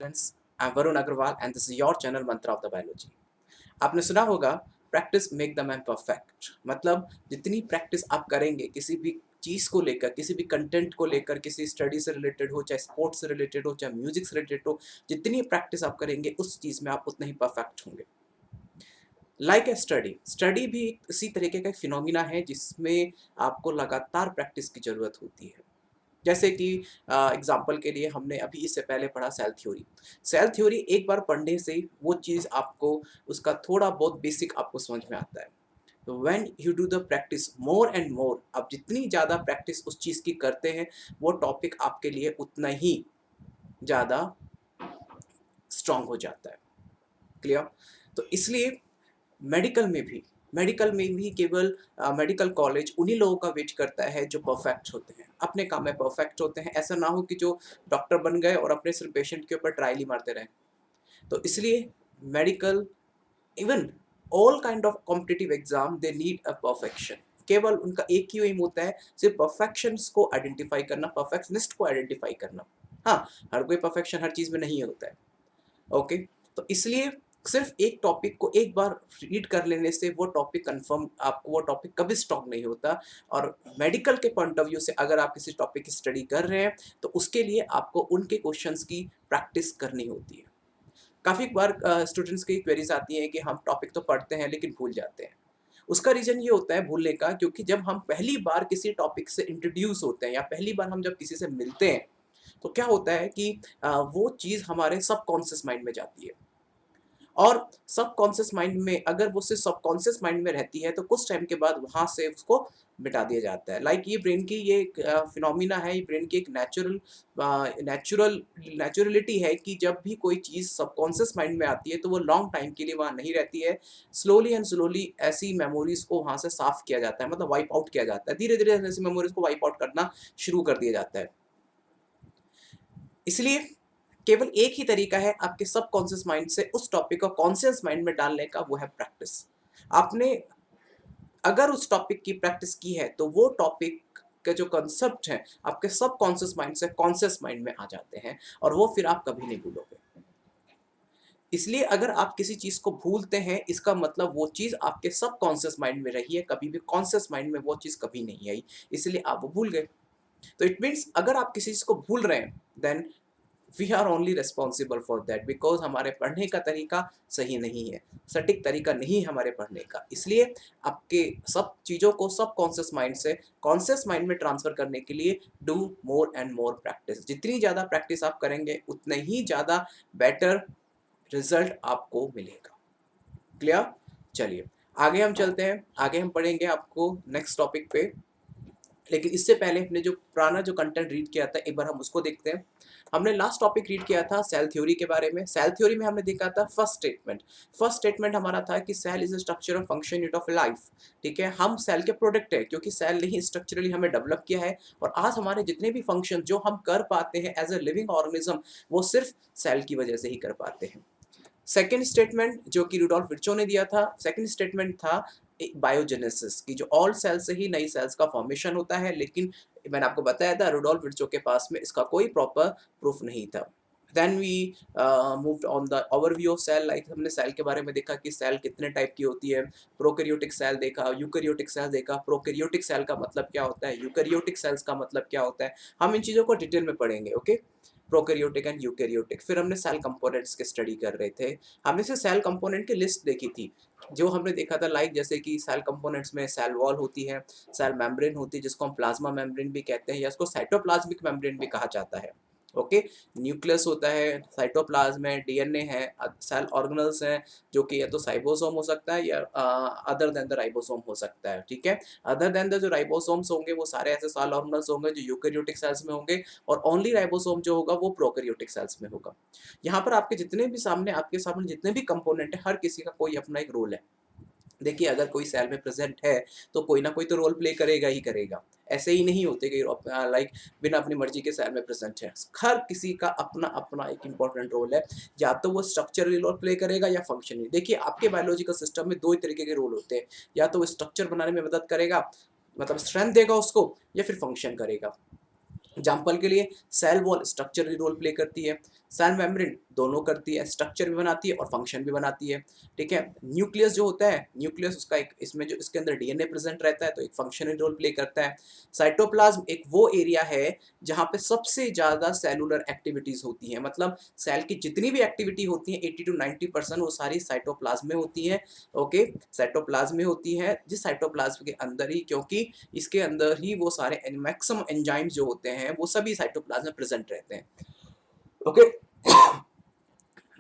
Friends, I'm Varun Agrawal and this is your channel Mantra of the Biology. आपने सुना होगा practice make the man perfect. मतलब जितनी practice आप करेंगे किसी भी चीज़ को लेकर, किसी भी कंटेंट को लेकर, किसी स्टडी से रिलेटेड हो, चाहे स्पोर्ट्स से रिलेटेड हो, चाहे म्यूजिक से रिलेटेड हो, जितनी प्रैक्टिस आप करेंगे उस चीज़ में आप उतना ही परफेक्ट होंगे। लाइक ए स्टडी भी इसी तरीके का एक फिनोमिना है जिसमें आपको लगातार प्रैक्टिस की ज़रूरत होती है। जैसे कि एग्जाम्पल के लिए हमने अभी इससे पहले पढ़ा सेल थ्योरी एक बार पढ़ने से वो चीज़ आपको उसका थोड़ा बहुत बेसिक आपको समझ में आता है। तो when you do the practice more and more, आप जितनी ज़्यादा प्रैक्टिस उस चीज़ की करते हैं वो टॉपिक आपके लिए उतना ही ज़्यादा स्ट्रांग हो जाता है। क्लियर? तो इसलिए मेडिकल में भी केवल मेडिकल कॉलेज उन्हीं लोगों का वेट करता है जो परफेक्ट होते हैं, अपने काम में परफेक्ट होते हैं। ऐसा ना हो कि जो डॉक्टर बन गए और अपने सिर्फ पेशेंट के ऊपर ट्रायल ही मारते रहें। तो इसलिए medical, even all kind of competitive exam, they need a perfection. केवल उनका एक ही एम होता है, सिर्फ परफेक्शंस को आइडेंटिफाई करना, परफेक्शनिस्ट को आइडेंटिफाई करना। हाँ, हर कोई परफेक्शन हर चीज़ में नहीं होता है। ओके, तो इसलिए सिर्फ एक टॉपिक को एक बार रीड कर लेने से वो टॉपिक कंफर्म, आपको वो टॉपिक कभी स्टॉक नहीं होता। और मेडिकल के पॉइंट ऑफ व्यू से अगर आप किसी टॉपिक की स्टडी कर रहे हैं तो उसके लिए आपको उनके क्वेश्चंस की प्रैक्टिस करनी होती है। काफ़ी बार स्टूडेंट्स की क्वेरीज आती हैं कि हम टॉपिक तो पढ़ते हैं लेकिन भूल जाते हैं। उसका रीज़न ये होता है भूलने का, क्योंकि जब हम पहली बार किसी टॉपिक से इंट्रोड्यूस होते हैं या पहली बार हम जब किसी से मिलते हैं तो क्या होता है कि वो चीज़ हमारे सबकॉन्शियस माइंड में जाती है। और सबकॉन्शियस माइंड में अगर वो सिर्फ सबकॉन्शियस माइंड में रहती है तो कुछ टाइम के बाद वहाँ से उसको मिटा दिया जाता है। लाइक ये ब्रेन की ये एक फिनोमिना है, ये ब्रेन की एक नेचुरलिटी है कि जब भी कोई चीज़ सबकॉन्शियस माइंड में आती है तो वो लॉन्ग टाइम के लिए वहाँ नहीं रहती है। स्लोली एंड स्लोली ऐसी मेमोरीज को वहाँ से साफ किया जाता है, मतलब वाइप आउट किया जाता है। धीरे धीरे ऐसी मेमोरीज को वाइप आउट करना शुरू कर दिया जाता है। इसलिए केवल एक ही तरीका है आपके सबकॉन्शियस माइंड से उस टॉपिक को कॉन्शियस माइंड में डालने का, वो है प्रैक्टिस। आपने अगर उस टॉपिक की प्रैक्टिस की है तो वो टॉपिक के जो कंसेप्ट हैं आपके सबकॉन्शियस माइंड से कॉन्शियस माइंड में आ जाते हैं और वो फिर आप कभी नहीं भूलोगे। इसलिए अगर आप किसी चीज़ को भूलते हैं इसका मतलब वो चीज़ आपके सबकॉन्शियस माइंड में रही है, कभी भी कॉन्शियस माइंड में वो चीज़ कभी नहीं आई, इसलिए आप वो भूल गए। तो इट मीन्स अगर आप किसी चीज़ को भूल रहे हैं then we are only responsible for that, because हमारे पढ़ने का तरीका सही नहीं है, सटीक तरीका नहीं है हमारे पढ़ने का। इसलिए आपके सब चीज़ों को सब कॉन्शियस माइंड से कॉन्शियस माइंड में ट्रांसफर करने के लिए do more and more practice. जितनी ज़्यादा प्रैक्टिस आप करेंगे उतने ही ज़्यादा बेटर रिजल्ट आपको मिलेगा। क्लियर? चलिए आगे हम चलते हैं, आगे हम पढ़ेंगे आपको नेक्स्ट टॉपिक पे। लेकिन इससे पहले हमने जो पुराना जो कंटेंट रीड किया था एक बार हम उसको देखते हैं। हमने लास्ट टॉपिक रीड किया था सेल थ्योरी के बारे में। सेल थ्योरी में हमने देखा था फर्स्ट स्टेटमेंट हमारा था कि cell is a structure of function unit of life. ठीक है, हम सेल के प्रोडक्ट है क्योंकि सेल ने ही स्ट्रक्चरली हमें डेवलप किया है और आज हमारे जितने भी फंक्शन जो हम कर पाते हैं एज ए लिविंग ऑर्गेनिज्म वो सिर्फ सेल की वजह से ही कर पाते हैं। सेकेंड स्टेटमेंट जो कि रुडोल्फ विर्चो ने दिया था, सेकेंड स्टेटमेंट था बायोजेनेसिस की, जो ऑल सेल से ही नई सेल्स का फॉर्मेशन होता है। लेकिन मैंने आपको बताया था रुडोल्फ विर्चो के पास में इसका कोई प्रॉपर प्रूफ नहीं था। Then we moved on the overview of cell. Like हमने सेल के बारे में देखा कि सेल कितने टाइप की होती है। प्रोकैरियोटिक सेल देखा, यूकैरियोटिक सेल देखा, प्रोकैरियोटिक सेल का मतलब क्या होता है, यूकैरियोटिक सेल्स का मतलब क्या होता है। हम इन चीज़ों को डिटेल में पढ़ेंगे। Okay, prokaryotic and eukaryotic. फिर हमने सेल कंपोनेंट्स के स्टडी कर रहे थे। हमने से सेल कंपोनेंट की लिस्ट देखी थी। जो हमने देखा था लाइक जैसे कि सेल कंपोनेंट्स में सेल वॉल होती है, सेल मेम्ब्रेन होती है जिसको हम प्लाज्मा मेम्ब्रेन भी कहते हैं या उसको साइटोप्लाज्मिक मेम्ब्रेन भी कहा जाता है। ओके, न्यूक्लियस होता है, साइटोप्लाज्म है, डीएनए है, सेल ऑर्गेनल्स हैं जो कि या तो साइबोसोम हो सकता है या अदर देन द राइबोसोम हो सकता है। ठीक है, अदर देन द जो राइबोसोम्स होंगे वो सारे ऐसे सेल ऑर्गेनल्स होंगे जो यूकैरियोटिक सेल्स में होंगे और ओनली राइबोसोम जो होगा वो प्रोकैरियोटिक सेल्स में होगा। यहाँ पर आपके सामने जितने भी कंपोनेंट है हर किसी का कोई अपना एक रोल है। देखिए अगर कोई सेल में प्रेजेंट है तो कोई ना कोई तो रोल प्ले करेगा ही करेगा। ऐसे ही नहीं होते कि लाइक बिना अपनी मर्जी के सेल में प्रेजेंट है। हर किसी का अपना अपना एक इंपॉर्टेंट रोल है, या तो वो स्ट्रक्चरली रोल प्ले करेगा या फंक्शनली। देखिए आपके बायोलॉजिकल सिस्टम में दो ही तरीके के रोल होते हैं, या तो वो स्ट्रक्चर बनाने में मदद करेगा, मतलब स्ट्रेंथ देगा उसको, या फिर फंक्शन करेगा। एग्जाम्पल के लिए cell wall structurally role play करती है, सेल मेम्ब्रेन दोनों करती है, स्ट्रक्चर भी बनाती है और फंक्शन भी बनाती है। ठीक है, न्यूक्लियस जो होता है, न्यूक्लियस उसका एक इसमें जो इसके अंदर डीएनए प्रेजेंट रहता है तो एक फंक्शनल रोल प्ले करता है। साइटोप्लाज्म एक वो एरिया है जहाँ पे सबसे ज़्यादा सेलुलर एक्टिविटीज़ होती हैं, मतलब सेल की जितनी भी एक्टिविटी होती है 80 to 90% वो सारी साइटोप्लाज्म में होती है। ओके, साइटोप्लाज्म में होती है, जिस साइटोप्लाज्म के अंदर ही, क्योंकि इसके अंदर ही वो सारे मैक्सिमम एंजाइम्स जो होते हैं वो सभी साइटोप्लाज्म में प्रेजेंट रहते हैं। Okay,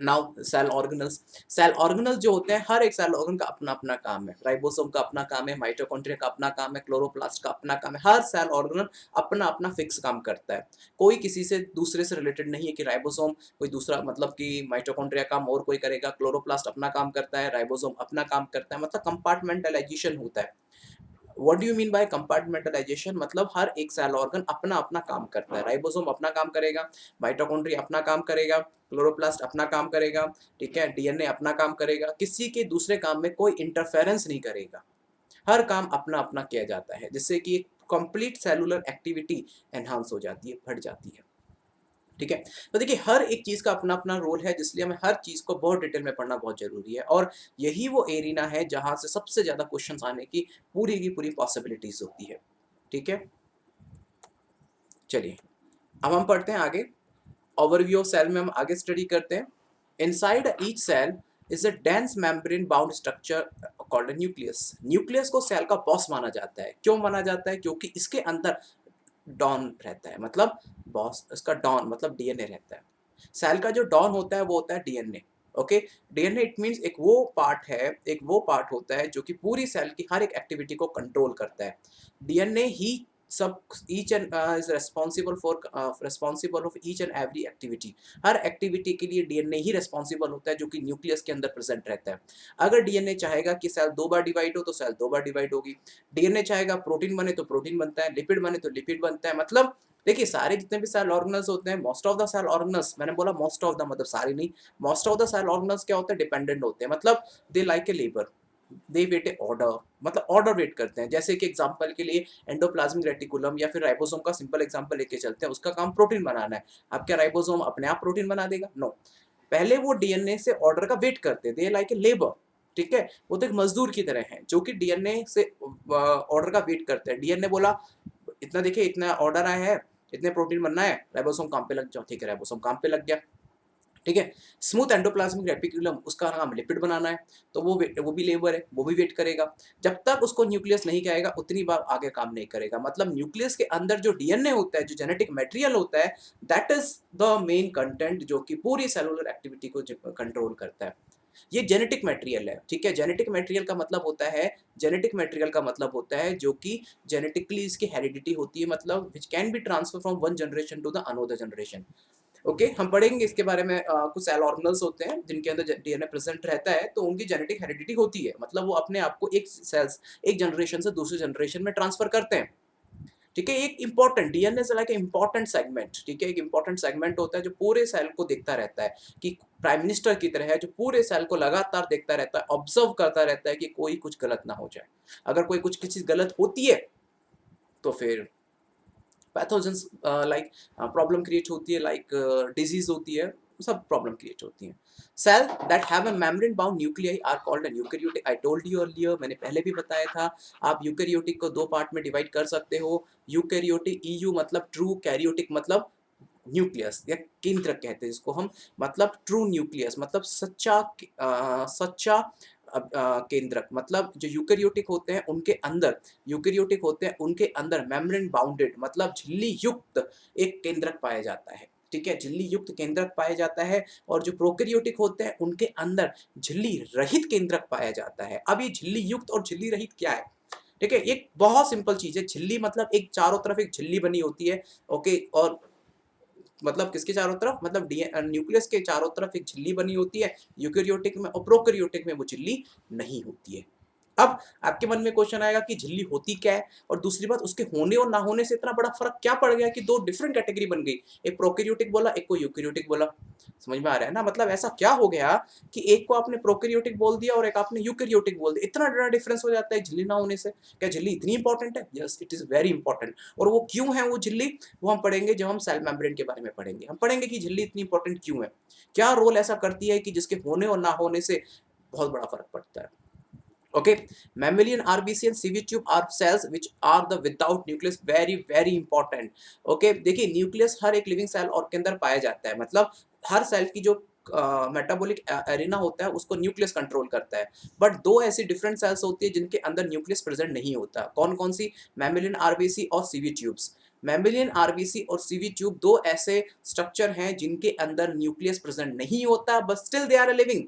now cell organelles. Cell organelles जो होते हैं, हर एक सेल ऑर्गन का अपना अपना काम है। राइबोसोम का अपना काम है, माइटोकॉन्ड्रिया का अपना काम है, क्लोरोप्लास्ट का अपना काम है। हर सेल ऑर्गेनल अपना अपना फिक्स काम करता है, कोई किसी से दूसरे से रिलेटेड नहीं है कि राइबोसोम कोई दूसरा, मतलब कि माइटोकॉन्ड्रिया काम और कोई करेगा, क्लोरोप्लास्ट अपना काम करता है, राइबोसोम अपना काम करता है, मतलब कंपार्टमेंटलाइजेशन होता है। What do you mean by compartmentalisation? मतलब हर एक सेल ऑर्गन अपना अपना काम करता है। राइबोसोम अपना काम करेगा, माइटोकॉन्ड्रिया अपना काम करेगा, क्लोरोप्लास्ट अपना काम करेगा, ठीक है, डीएनए अपना काम करेगा, किसी के दूसरे काम में कोई इंटरफेरेंस नहीं करेगा, हर काम अपना अपना किया जाता है, जिससे कि कंप्लीट सेलुलर एक्टिविटी एनहांस हो जाती है, बढ़ जाती है। ठीक है, तो देखिए हर एक चीज़ का अपना अपना रोल है, जिसलिए हमें हर चीज़ को बहुत डिटेल में पढ़ना बहुत ज़रूरी है, और यही वो एरिना है जहाँ से सबसे ज़्यादा क्वेश्चंस आने की पूरी पॉसिबिलिटीज़ होती है। ठीक है, चलिए अब हम पढ़ते हैं आगे। ओवरव्यू ऑफ सेल में हम आगे स्टडी करते हैं। Inside each cell is a dense membrane bound structure called nucleus. Nucleus को सेल का बॉस माना जाता है। क्यों माना जाता है? क्योंकि इसके अंदर डॉन रहता है, मतलब बॉस इसका डॉन मतलब डीएनए रहता है। सेल का जो डॉन होता है वो होता है DNA. Okay, DNA it means एक वो पार्ट है, एक वो पार्ट होता है जो कि पूरी सेल की हर एक एक्टिविटी को कंट्रोल करता है। डीएनए ही सब each and is responsible of each and every activity. Her activity के लिए डीएनए ही रिस्पॉन्सिबल होता है, जो कि न्यूक्लियस के अंदर प्रेजेंट रहता है। अगर डीएनए चाहेगा कि सेल 2 बार डिवाइड हो तो सेल 2 बार डिवाइड होगी। डीएनए चाहेगा प्रोटीन बने तो प्रोटीन बनता है, लिपिड बने तो लिपिड बनता है। मतलब देखिए सारे जितने भी सेल ऑर्गेनल्स होते हैं, most of the cell organelles, मैंने बोला मोस्ट ऑफ द मतलब सारे नहीं, most of the cell organelles क्या होते हैं? डिपेंडेंट होते हैं, मतलब they like a labour, they wait a order, मतलब ऑर्डर वेट करते हैं। जैसे कि एग्जांपल के लिए एंडोप्लाज्मिक रेटिकुलम या फिर राइबोसोम का सिंपल एग्जांपल लेके चलते हैं, उसका काम प्रोटीन बनाना है। अब क्या राइबोसोम अपने आप प्रोटीन बना देगा? नो, पहले वो डीएनए से ऑर्डर का वेट करते हैं, दे लाइक ए लेबर। ठीक है, वो तो एक मजदूर की तरह है जो कि डीएनए से ऑर्डर का वेट करते हैं। डीएनए बोला इतना, देखिए इतना ऑर्डर आया है, इतने प्रोटीन बनना है, राइबोसोम काम पे लग जाओ। ठीक है, राइबोसोम काम पे लग गया। ठीक है, स्मूथ एंडोप्लाज्मिक रेटिकुलम उसका काम लिपिड बनाना है, तो वो भी लेबर है, वो भी वेट करेगा। जब तक उसको न्यूक्लियस नहीं कहेगा उतनी बार आगे काम नहीं करेगा। मतलब न्यूक्लियस के अंदर जो डीएनए होता है, जो जेनेटिक मटेरियल होता है, that is the main content जो कि पूरी सेलुलर एक्टिविटी को कंट्रोल करता है। ये जेनेटिक मटेरियल है। ठीक है, जेनेटिक मटेरियल का मतलब होता है, जेनेटिक मटेरियल का मतलब होता है जो कि जेनेटिकली इसकी हेरिडिटी होती है, मतलब which can be transfer from one generation to the another generation. Okay, हम पढ़ेंगे इसके बारे में। कुछ सेल ऑर्गेनल्स होते हैं जिनके अंदर डीएनए प्रेजेंट रहता है, तो उनकी जेनेटिक हेरिडिटी होती है, मतलब वो अपने आप को एक सेल्स एक जनरेशन से दूसरे जनरेशन में ट्रांसफर करते हैं। ठीक है, एक इंपॉर्टेंट डीएनए से लाइक इंपॉर्टेंट सेगमेंट। ठीक है, एक इंपॉर्टेंट सेगमेंट होता है जो पूरे सेल को देखता रहता है, कि प्राइम मिनिस्टर की तरह है, जो पूरे सेल को लगातार देखता रहता है, ऑब्जर्व करता रहता है कि कोई कुछ गलत ना हो जाए। अगर कोई कुछ किसी गलत होती है तो फिर पैथोजेंस लाइक प्रॉब्लम क्रिएट होती है, लाइक डिजीज होती है, सब प्रॉब्लम क्रिएट होती है। Cell that have a membrane bound nuclei are called an eukaryotic. I told you earlier, मैंने पहले भी बताया था। आप यूकेरियोटिक को दो पार्ट में डिवाइड कर सकते हो। यूकेरियोटिक, ईयू मतलब ट्रू, कैरियोटिक मतलब न्यूक्लियस या केंद्रक कहते हैं इसको हम, मतलब ट्रू न्यूक्लियस मतलब सच्चा केंद्रक। मतलब जो यूकेरियोटिक होते हैं उनके अंदर, यूकेरियोटिक होते हैं उनके अंदर मेम्ब्रेन बाउंडेड मतलब झिल्ली युक्त एक केंद्रक पाया जाता है। ठीक है, झिल्ली युक्त केंद्रक पाया जाता है। और जो प्रोकैरियोटिक होते हैं उनके अंदर झिल्ली रहित केंद्रक पाया जाता है। अब ये झिल्ली युक्त और झिल्ली रहित क्या है? ठीक है, एक बहुत सिंपल चीज है। झिल्ली मतलब एक चारों तरफ एक झिल्ली बनी होती है। ओके, और मतलब किसके चारों तरफ? मतलब न्यूक्लियस के चारों तरफ एक झिल्ली बनी होती है। यूकेरियोटिक में और प्रोकैरियोटिक में वो झिल्ली नहीं होती है। अब आपके मन में क्वेश्चन आएगा कि झिल्ली होती क्या है, और दूसरी बात उसके होने और ना होने से इतना बड़ा फर्क क्या पड़ गया कि दो डिफरेंट कैटेगरी बन गई, एक प्रोकैरियोटिक बोला, एक को यूकैरियोटिक बोला। समझ में आ रहा है ना, मतलब ऐसा क्या हो गया कि एक को आपने प्रोकैरियोटिक बोल दिया और एक आपने यूकैरियोटिक बोल दिया, इतना बड़ा डिफरेंस हो जाता है झिल्ली ना होने से। क्या झिल्ली इतनी इंपॉर्टेंट है? Yes, it is very important. और वो क्यों है वो झिल्ली, वो हम पढ़ेंगे जब हम सेल मेम्ब्रेन के बारे में पढ़ेंगे। हम पढ़ेंगे कि झिल्ली इतनी इंपॉर्टेंट क्यों है, क्या रोल ऐसा करती है कि जिसके होने और ना होने से बहुत बड़ा फर्क पड़ता है। Okay, mammalian RBC and CV tube are cells which are the without nucleus, very important. Okay, देखिए न्यूक्लियस हर एक लिविंग सेल और के अंदर पाया जाता है, मतलब हर सेल की जो मेटाबॉलिक एरिना होता है उसको न्यूक्लियस कंट्रोल करता है। बट दो ऐसी डिफरेंट सेल्स होती है जिनके अंदर न्यूक्लियस प्रेजेंट नहीं होता। कौन कौन सी? मैमेलियन आरबीसी और सीवी ट्यूब्स। मैमेलियन आरबीसी और सीवी ट्यूब दो ऐसे स्ट्रक्चर हैं जिनके अंदर न्यूक्लियस प्रेजेंट नहीं होता, but still they are living.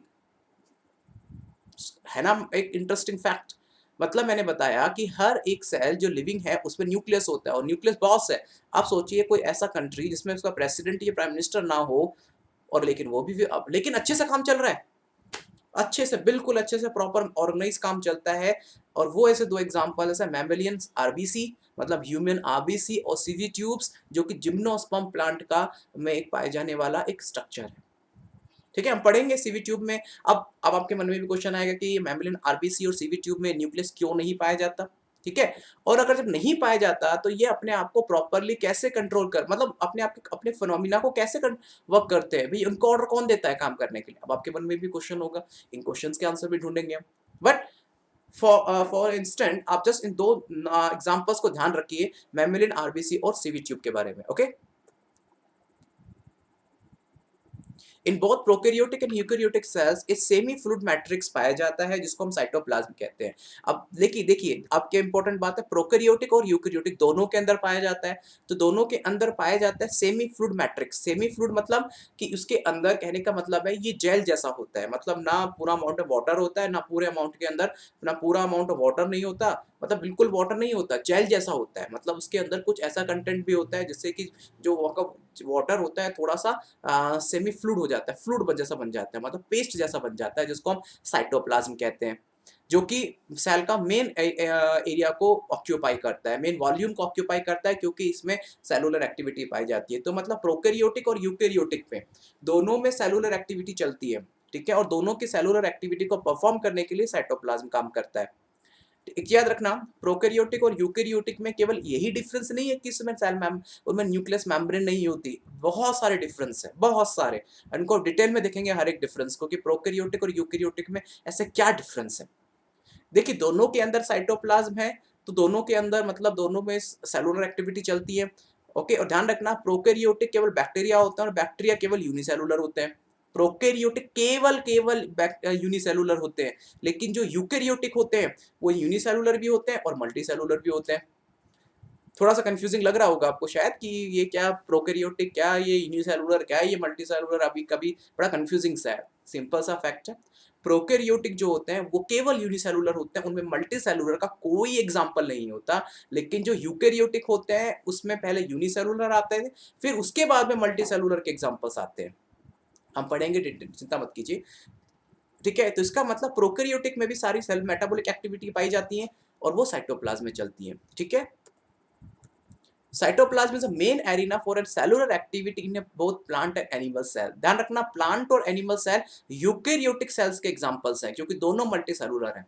है ना एक इंटरेस्टिंग फैक्ट। मतलब मैंने बताया कि हर एक सेल जो लिविंग है उसमें न्यूक्लियस होता है और न्यूक्लियस बॉस है। आप सोचिए कोई ऐसा कंट्री जिसमें उसका प्रेसिडेंट या प्राइम मिनिस्टर ना हो, और लेकिन वो भी लेकिन अच्छे से काम चल रहा है, अच्छे से, बिल्कुल अच्छे से प्रॉपर ऑर्गेनाइज काम चलता है। और वो ऐसे दो एग्जांपल है मैमेलियन आरबीसी मतलब ह्यूमन आरबीसी, और सीवी ट्यूब्स जो कि जिम्नोस्पर्म प्लांट का में एक पाए जाने वाला एक स्ट्रक्चर है। ठीक है, हम पढ़ेंगे सीवी ट्यूब में। अब आपके मन में भी क्वेश्चन आएगा कि ये मैमेलियन आरबीसी और सीवी ट्यूब में न्यूक्लियस क्यों नहीं पाया जाता। ठीक है, और अगर जब नहीं पाया जाता तो ये अपने आप को प्रॉपरली कैसे कंट्रोल कर, मतलब अपने आप के अपने फिनोमिना को कैसे वर्क करते हैं भाई, उनको ऑर्डर कौन देता है काम करने के लिए। अब आपके मन में भी क्वेश्चन होगा, इन क्वेश्चंस के आंसर भी ढूंढेंगे हम। बट फॉर इंस्टेंट आप जस्ट इन दो एग्जांपल्स को ध्यान रखिए, मैमेलियन आरबीसी और सीवी ट्यूब के बारे में। Okay, in both prokaryotic and eukaryotic cells एक सेमी फ्लूइड मैट्रिक्स पाया जाता है जिसको हम साइटोप्लाज्म कहते हैं। अब देखिए देखिए आपके इंपॉर्टेंट बात है, प्रोकैरियोटिक और यूकैरियोटिक दोनों के अंदर पाया जाता है। तो दोनों के अंदर पाया जाता है semi fluid matrix. Semi fluid मतलब कि उसके अंदर, कहने का मतलब है ये जेल जैसा होता है, मतलब ना पूरा अमाउंट ऑफ वाटर होता है, ना पूरे अमाउंट के अंदर ना पूरा अमाउंट ऑफ वाटर नहीं होता, मतलब बिल्कुल वाटर नहीं होता, जेल जैसा होता है। मतलब उसके अंदर कुछ ऐसा कंटेंट भी होता है जिससे कि जो वाटर होता है थोड़ा सा सेमी फ्लूइड हो जाता है, फ्लूइड जैसा बन जाता है, मतलब पेस्ट जैसा बन जाता है, जिसको हम साइटोप्लाज्म कहते हैं, जो कि सेल का मेन एरिया को ऑक्यूपाई करता है, मेन वॉल्यूम को ऑक्यूपाई करता है, क्योंकि इसमें सेलुलर एक्टिविटी पाई जाती है। तो मतलब प्रोकैरियोटिक और यूकैरियोटिक में दोनों में सेलुलर एक्टिविटी चलती है। ठीक है, और दोनों की सेलुलर एक्टिविटी को परफॉर्म करने के लिए साइटोप्लाज्म काम करता है। एक याद रखना, प्रोकैरियोटिक और यूकैरियोटिक में केवल यही डिफरेंस नहीं है कि इसमें उनमें न्यूक्लियस मेम्ब्रेन नहीं होती, बहुत सारे डिफरेंस है, बहुत सारे। इनको डिटेल में देखेंगे हर एक डिफरेंस को कि प्रोकैरियोटिक और यूकैरियोटिक में ऐसे क्या डिफरेंस है। देखिए दोनों के अंदर साइटोप्लाज्म है, तो दोनों के अंदर मतलब दोनों में सेलुलर एक्टिविटी चलती है। ओके, और ध्यान रखना प्रोकैरियोटिक केवल बैक्टीरिया होता है और बैक्टीरिया केवल यूनिसेलुलर होते हैं। प्रोकैरियोटिक केवल केवल यूनिसेलुलर होते हैं, लेकिन जो यूकैरियोटिक होते हैं वो यूनिसेलुलर भी होते हैं और मल्टीसेलुलर भी होते हैं। थोड़ा सा कंफ्यूजिंग लग रहा होगा आपको शायद कि ये क्या प्रोकैरियोटिक, क्या ये यूनिसेलुलर, क्या ये मल्टीसेलुलर, अभी कभी बड़ा कंफ्यूजिंग सा है। सिंपल सा फैक्ट है, प्रोकैरियोटिक जो होते हैं वो केवल यूनिसेलुलर होते हैं, उनमें मल्टीसेलुलर का कोई एग्जांपल नहीं होता। लेकिन जो यूकैरियोटिक होते हैं उसमें पहले यूनिसेलुलर आते हैं, फिर उसके बाद में मल्टीसेलुलर के एग्जांपल्स आते हैं। हम पढ़ेंगे, चिंता मत कीजिए। ठीक है, तो इसका मतलब प्रोकैरियोटिक में भी सारी सेल मेटाबॉलिक एक्टिविटी पाई जाती है और वो साइटोप्लाज्म में चलती है। ठीक है, cytoplasm is a main arena for a cellular activity in both plant and animal cell। ध्यान रखना प्लांट और एनिमल सेल यूकैरियोटिक सेल्स के एग्जांपल्स हैं, क्योंकि दोनों मल्टीसेलुलर हैं।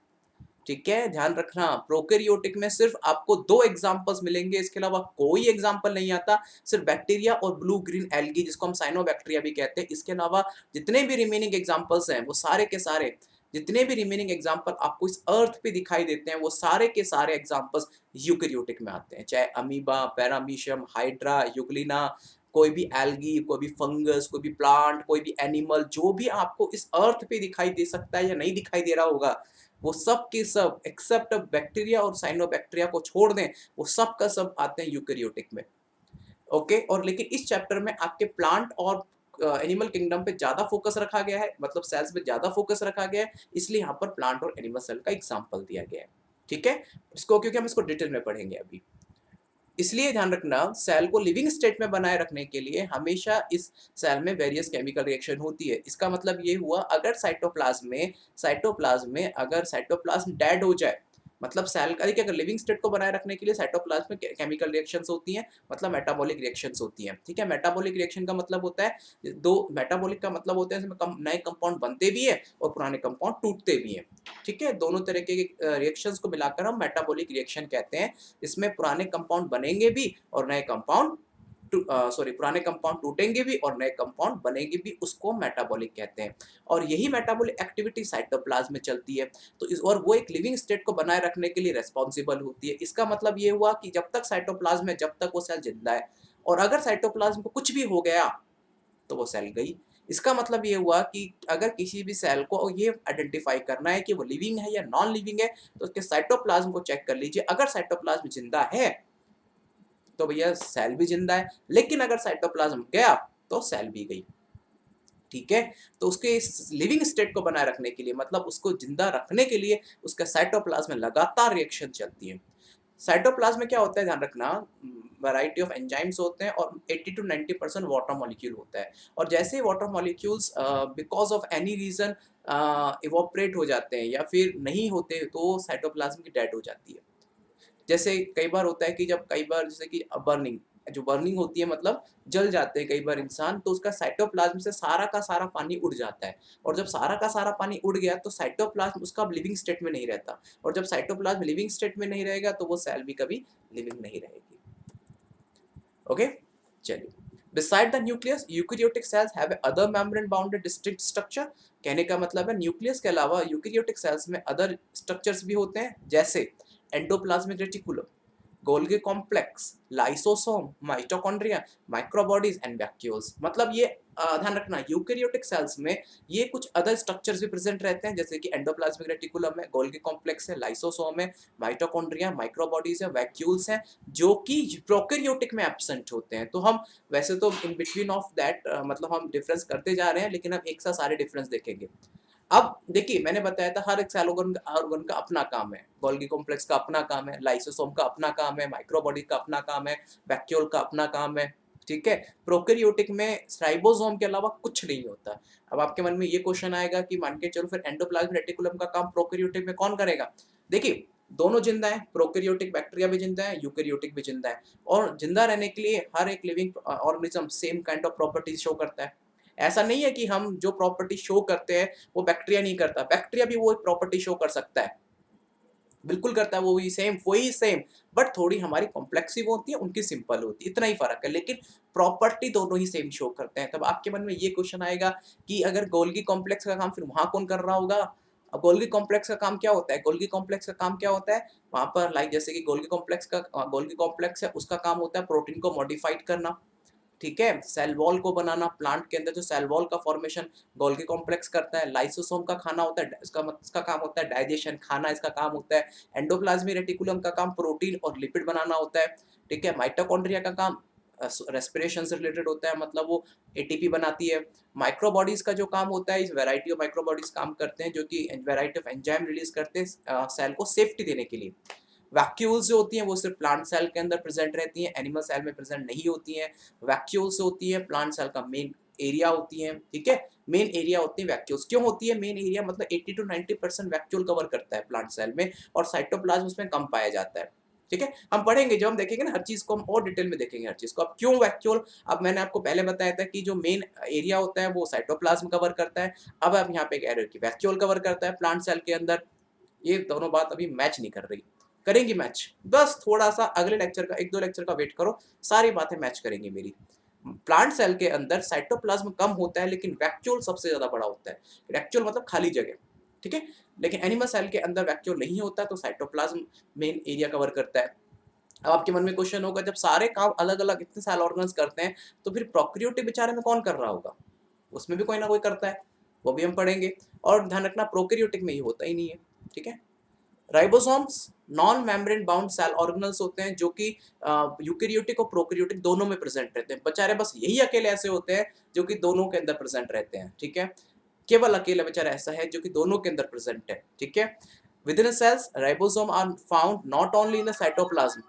ठीक है, ध्यान रखना प्रोकैरियोटिक में सिर्फ आपको दो एग्जांपल्स मिलेंगे, इसके अलावा कोई एग्जांपल नहीं आता, सिर्फ बैक्टीरिया और ब्लू ग्रीन एल्गी जिसको हम साइनोबैक्टीरिया भी कहते हैं। इसके अलावा जितने भी रिमेनिंग एग्जांपल्स हैं वो सारे के सारे, जितने भी रिमेनिंग एग्जांपल आपको इस अर्थ पे दिखाई देते हैं वो सारे के सारे एग्जांपल्स यूकैरियोटिक में आते हैं, चाहे अमीबा, पैरामीशियम, हाइड्रा, यूग्लिना, कोई भी एल्गी, कोई भी फंगस, कोई भी प्लांट, कोई भी एनिमल, जो भी आपको इस अर्थ पे दिखाई दे सकता है या नहीं दिखाई दे रहा होगा, वो सब के सब एक्सेप्ट बैक्टीरिया और साइनोबैक्टीरिया को छोड़ दें, वो सब का सब आते हैं यूकैरियोटिक में। ओके, और लेकिन इस चैप्टर में आपके प्लांट और एनिमल किंगडम पे ज्यादा फोकस रखा गया है, मतलब सेल्स पे ज्यादा फोकस रखा गया है, इसलिए यहाँ पर प्लांट और एनिमल सेल का एग्जाम्पल दिया गया है। ठीक है, इसको क्योंकि हम इसको डिटेल में पढ़ेंगे अभी। इसलिए ध्यान रखना, सेल को लिविंग स्टेट में बनाए रखने के लिए हमेशा इस सेल में वेरियस केमिकल रिएक्शन होती है। इसका मतलब ये हुआ, अगर साइटोप्लाज्म में अगर साइटोप्लाज्म डेड हो जाए, मतलब सेल का, देखिए, अगर लिविंग स्टेट को बनाए रखने के लिए साइटोप्लाज्म में केमिकल रिएक्शंस होती हैं, मतलब मेटाबॉलिक रिएक्शंस होती हैं। ठीक है, मेटाबॉलिक रिएक्शन का मतलब होता है दो, मेटाबॉलिक का मतलब होता है इसमें नए कंपाउंड बनते भी है और पुराने कंपाउंड टूटते भी हैं। ठीक है, दोनों तरह के रिएक्शंस को मिलाकर हम मेटाबॉलिक रिएक्शन कहते हैं। इसमें पुराने कंपाउंड बनेंगे भी और नए कंपाउंड पुराने कंपाउंड टूटेंगे भी और नए कंपाउंड बनेंगे भी, उसको मेटाबॉलिक कहते हैं। और यही मेटाबॉलिक एक्टिविटी साइटोप्लाज्म में चलती है। तो और वो एक लिविंग स्टेट को बनाए रखने के लिए रेस्पॉन्सिबल होती है। इसका मतलब ये हुआ कि जब तक साइटोप्लाज्म है, जब तक वो सेल जिंदा है, और अगर साइटोप्लाज्म को कुछ भी हो गया तो वो सेल गई। इसका मतलब ये हुआ कि अगर किसी भी सेल को ये आइडेंटिफाई करना है कि वो लिविंग है या नॉन लिविंग है, तो उसके साइटोप्लाज्म को चेक कर लीजिए। अगर साइटोप्लाज्म जिंदा है तो भैया सेल भी जिंदा है, लेकिन अगर साइटोप्लाज्म गया तो सेल भी गई। ठीक है, तो उसके इस लिविंग स्टेट को बनाए रखने के लिए, मतलब उसको जिंदा रखने के लिए, उसके साइटोप्लाज्म में लगातार रिएक्शन चलती है। साइटोप्लाज्म में क्या होता है, ध्यान रखना, वैरायटी ऑफ एंजाइम्स होते हैं और 80 to 90% वाटर मॉलिक्यूल होता है। और जैसे ही water molecules because of any reason evaporate हो जाते हैं या फिर नहीं होते, तो साइटोप्लाज्म की डेड हो जाती है। जैसे कई बार होता है कि जैसे कि बर्निंग होती है, मतलब जल जाते हैं कई बार इंसान, तो उसका साइटोप्लाज्म से सारा का सारा पानी उड़ जाता है। और जब सारा का सारा पानी उड़ गया तो साइटोप्लाज्म उसका लिविंग स्टेट में नहीं रहता, और जब साइटोप्लाज्म लिविंग स्टेट में नहीं रहेगा तो वो सेल भी कभी लिविंग नहीं रहेगी। ओके, चलिए। Beside the nucleus, eukaryotic cells have other membrane bounded distinct structure। कहने का मतलब है, न्यूक्लियस के अलावा यूकेरियोटिक सेल्स में अदर स्ट्रक्चर्स भी होते हैं, जैसे endoplasmic reticulum, Golgi complex, lysosome, mitochondria, microbodies and vacuoles. मतलब ये ध्यान रखना, यूकेरियोटिक सेल्स में ये कुछ अदर स्ट्रक्चर्स भी प्रेजेंट रहते हैं, जैसे कि एंडोप्लाज्मिक रेटिकुलम है, गोल्गी कॉम्प्लेक्स है, लाइसोसोम है, माइटोकॉन्ड्रिया, माइक्रोबॉडीज है, वैक्यूल्स हैं, जो कि प्रोकैरियोटिक में एब्सेंट होते हैं। तो हम वैसे तो इन बिटवीन ऑफ दैट, मतलब हम डिफरेंस करते जा रहे हैं, लेकिन हम एक साथ सारे डिफरेंस देखेंगे। अब देखिए, मैंने बताया था हर एक सेल ऑर्गन का अपना काम है। गोल्गी कॉम्प्लेक्स का अपना काम है, लाइसोसोम का अपना काम है, माइक्रोबॉडी का अपना काम है, वैक्यूल का अपना काम है। ठीक है, प्रोकैरियोटिक में राइबोसोम के अलावा कुछ नहीं होता। अब आपके मन में ये क्वेश्चन आएगा कि मान के चलो फिर एंडोप्लाज्मिक रेटिकुलम का काम प्रोकैरियोटिक में कौन करेगा? देखिए, दोनों जिंदा है, प्रोकैरियोटिक बैक्टीरिया भी जिंदा है, यूकैरियोटिक भी जिंदा है, और जिंदा रहने के लिए हर एक living organism same kind of properties show करता है। ऐसा नहीं है कि हम जो प्रॉपर्टी शो करते हैं वो बैक्टीरिया नहीं करता, बैक्टीरिया भी वो एक प्रॉपर्टी शो कर सकता है, बिल्कुल करता है, वो वही सेम, बट थोड़ी हमारी कॉम्प्लेक्सिव होती है, उनकी सिंपल होती है, इतना ही फर्क है, लेकिन प्रॉपर्टी दोनों ही सेम शो करते हैं। तब आपके मन में ये क्वेश्चन आएगा कि अगर गोल्गी कॉम्प्लेक्स का काम फिर वहां कौन कर रहा होगा? अब गोल्गी कॉम्प्लेक्स का काम क्या होता है? गोल्गी कॉम्प्लेक्स का काम क्या होता है? वहां पर लाइक जैसे कि गोल्गी कॉम्प्लेक्स है, उसका काम होता है प्रोटीन को मॉडिफाइड करना। ठीक है, सेल वॉल को बनाना, प्लांट के अंदर जो सेल वॉल का फॉर्मेशन गोल्गी कॉम्प्लेक्स करता है। लाइसोसोम का खाना होता है, इसका काम होता है डाइजेशन, खाना इसका काम होता है। एंडोप्लाज्मिक रेटिकुलम का काम प्रोटीन और लिपिड बनाना होता है। ठीक है, माइटोकॉन्ड्रिया का काम रेस्पिरेशन से रिलेटेड होता है, मतलब वो एटीपी बनाती है। माइक्रोबॉडीज का जो काम होता है, इस वैरायटी ऑफ माइक्रोबॉडीज काम करते हैं जो कि वैरायटी ऑफ एंजाइम रिलीज करते हैं सेल को सेफ्टी देने के लिए। वैक्यूल्स जो होती हैं वो सिर्फ प्लांट सेल के अंदर प्रेजेंट रहती हैं, एनिमल सेल में प्रेजेंट नहीं होती हैं। वैक्यूल्स होती है प्लांट सेल का मेन एरिया होती है। ठीक है, मेन एरिया होती है वैक्यूल्स। क्यों होती है मेन एरिया? मतलब 80 to 90% वैक्यूल कवर करता है प्लांट सेल में, और साइटोप्लाज्म उसमें कम पाया जाता है। ठीक है, हम पढ़ेंगे, जब हम देखेंगे ना हर चीज को, हम और डिटेल में देखेंगे हर चीज को। अब क्यों वैक्यूल? अब मैंने आपको पहले बताया था कि जो मेन एरिया होता है वो साइटोप्लाज्म कवर करता है। अब आप यहाँ पे कह रहे हो कि वैक्यूल कवर करता है प्लांट सेल के अंदर। ये दोनों बात अभी मैच नहीं कर रही, करेंगी मैच, बस थोड़ा सा अगले लेक्चर का, 1-2 लेक्चर का वेट करो, सारी बातें मैच करेंगी मेरी। प्लांट सेल के अंदर साइटोप्लाज्म कम होता है, लेकिन वैक्यूल सबसे ज्यादा बड़ा होता है। वैक्यूल मतलब खाली जगह। ठीक है, लेकिन एनिमल सेल के अंदर वैक्यूल नहीं होता, तो साइटोप्लाज्म मेन एरिया कवर करता है। अब आपके मन में क्वेश्चन होगा, जब सारे काम अलग अलग इतने सारे ऑर्गन्स करते हैं, तो फिर प्रोकैरियोटिक बेचारे में कौन कर रहा होगा? उसमें भी कोई ना कोई करता है, वो भी हम पढ़ेंगे। और ध्यान रखना, प्रोकैरियोटिक में ये होता ही नहीं है। ठीक है, ribosomes non membrane bound cell organelles होते हैं, जो कि यूकेरियोटिक और प्रोकैरियोटिक दोनों में प्रेजेंट रहते हैं। बेचारे बस यही अकेले ऐसे होते हैं जो कि दोनों के अंदर प्रेजेंट रहते हैं। ठीक है, केवल अकेला बेचारा ऐसा है जो कि दोनों के अंदर प्रेजेंट है। ठीक है, within cells ribosome are found not only in the cytoplasm,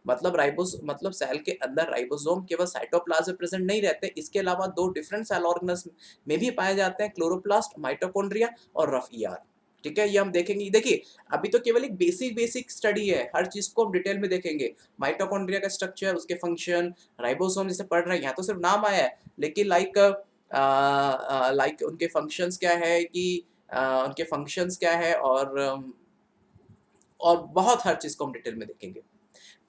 मतलब मतलब सेल के अंदर राइबोसोम केवल साइटोप्लाज्म में प्रेजेंट नहीं रहते, इसके अलावा दो डिफरेंट सेल ऑर्गेनल्स में भी पाए जाते हैं, क्लोरोप्लास्ट, माइटोकॉन्ड्रिया और रफ ईआर। ठीक है, ये हम देखेंगे। देखिए अभी तो केवल एक बेसिक स्टडी है, हर चीज को हम डिटेल में देखेंगे, माइटोकॉन्ड्रिया का स्ट्रक्चर, उसके फंक्शन, राइबोसोम जैसे पढ़ रहे हैं, यहाँ तो सिर्फ नाम आया है, लेकिन लाइक उनके फंक्शंस क्या है कि उनके फंक्शंस क्या है, और बहुत हर चीज को हम डिटेल में देखेंगे।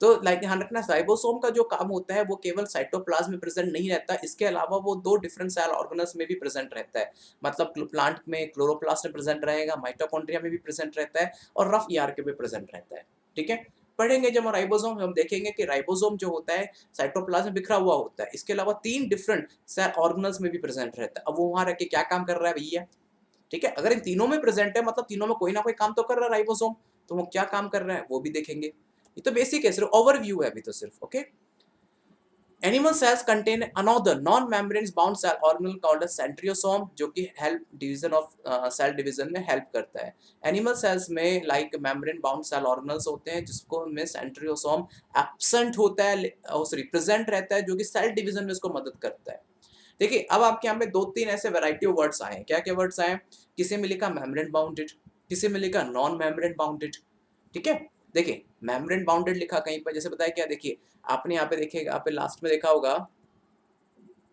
तो लाइक ध्यान रखना, राइबोसोम का जो काम होता है वो केवल साइटोप्लाज्म में प्रेजेंट नहीं रहता, इसके अलावा वो दो डिफरेंट सेल ऑर्गेनल्स में भी प्रेजेंट रहता है। मतलब प्लांट में क्लोरोप्लास्ट में प्रेजेंट रहेगा, माइटोकॉन्ड्रिया में भी प्रेजेंट रहता है, और रफ ईआर के भी प्रेजेंट रहता है। ठीक है, पढ़ेंगे जब हम राइबोसोम, हम देखेंगे कि राइबोसोम जो होता है साइटोप्लाज्म में बिखरा हुआ होता है, इसके अलावा तीन डिफरेंट सेल ऑर्गेनल्स में भी प्रेजेंट रहता है। अब वो वहां रह के क्या काम कर रहा है भैया? ठीक है, अगर इन तीनों में प्रेजेंट है मतलब तीनों में कोई ना कोई काम तो कर रहा है राइबोसोम, तो वो क्या काम कर रहा है वो भी देखेंगे। ये तो बेसिक है, सिर्फ ओवरव्यू है अभी तो सिर्फ। Okay, animal cells contain another non membrane bound cell organelle called centrosome, जो कि help division of cell division में हेल्प करता है। एनिमल सेल्स में like membrane bound cell organelles होते हैं, जिसको में सेंट्रियोसोम एब्सेंट होता है, सॉरी प्रेजेंट रहता है, जो कि सेल डिवीजन में उसको मदद करता है। देखिए अब आपके यहाँ पे दो तीन ऐसे वैरायटी ऑफ वर्ड्स आए हैं। क्या क्या वर्ड्स आए? किसी में लिखा मेम्ब्रेन बाउंडेड, किसी में लिखा नॉन मेम्ब्रेन बाउंडेड। ठीक है, देखिए मेम्ब्रेन बाउंडेड लिखा कहीं पर, जैसे बताया क्या, देखिए आपने यहाँ पे देखिएगा, आप लास्ट में देखा होगा,